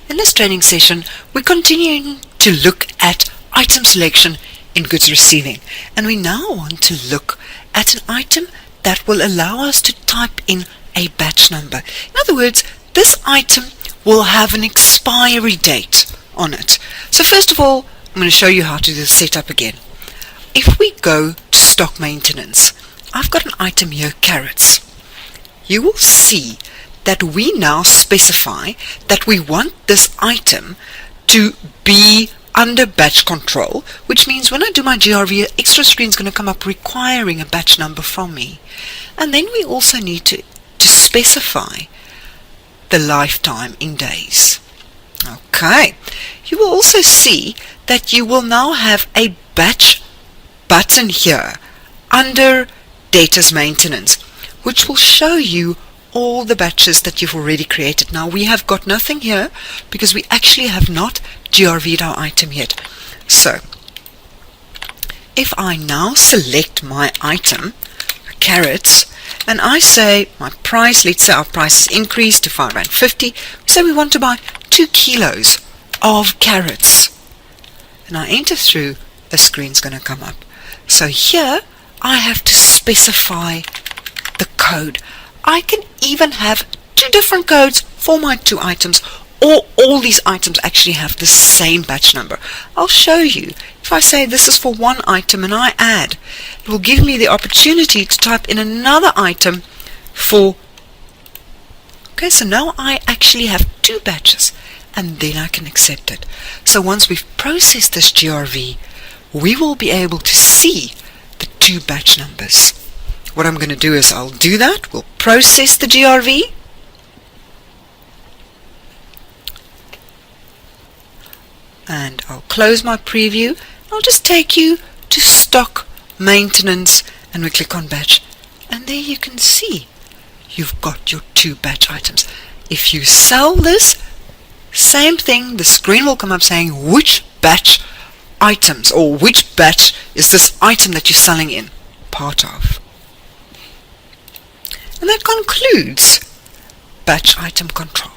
In this training session, we're continuing to look at item selection in goods receiving, and we now want to look at an item that will allow us to type in a batch number. In other words, this item will have an expiry date on it. So first of all, I'm going to show you how to do the setup again. If we go to stock maintenance, I've got an item here, carrots. You will see that we now specify that we want this item to be under batch control, which means when I do my GRV, an extra screen is going to come up requiring a batch number from me. And then we also need to specify the lifetime in days. Okay, you will also see that you will now have a batch button here under data's maintenance, which will show you all the batches that you've already created. Now we have got nothing here because we actually have not GRV'd our item yet. So if I now select my item, carrots, and I say my price, let's say our price is increased to R5.50, so we want to buy 2 kilos of carrots, and I enter through, a screen's going to come up. So here I have to specify the code. I can even have 2 different codes for my 2 items, or all these items actually have the same batch number. I'll show you. If I say this is for 1 item and I add, it will give me the opportunity to type in another item for, okay, so now I actually have 2 batches, and then I can accept it. So once we've processed this GRV, we will be able to see the 2 batch numbers. What I'm going to do is I'll do that. We'll process the GRV. And I'll close my preview. I'll just take you to stock maintenance, and we click on batch. And there you can see you've got your 2 batch items. If you sell this, same thing, the screen will come up saying which batch items or which batch is this item that you're selling in part of. And that concludes batch item control.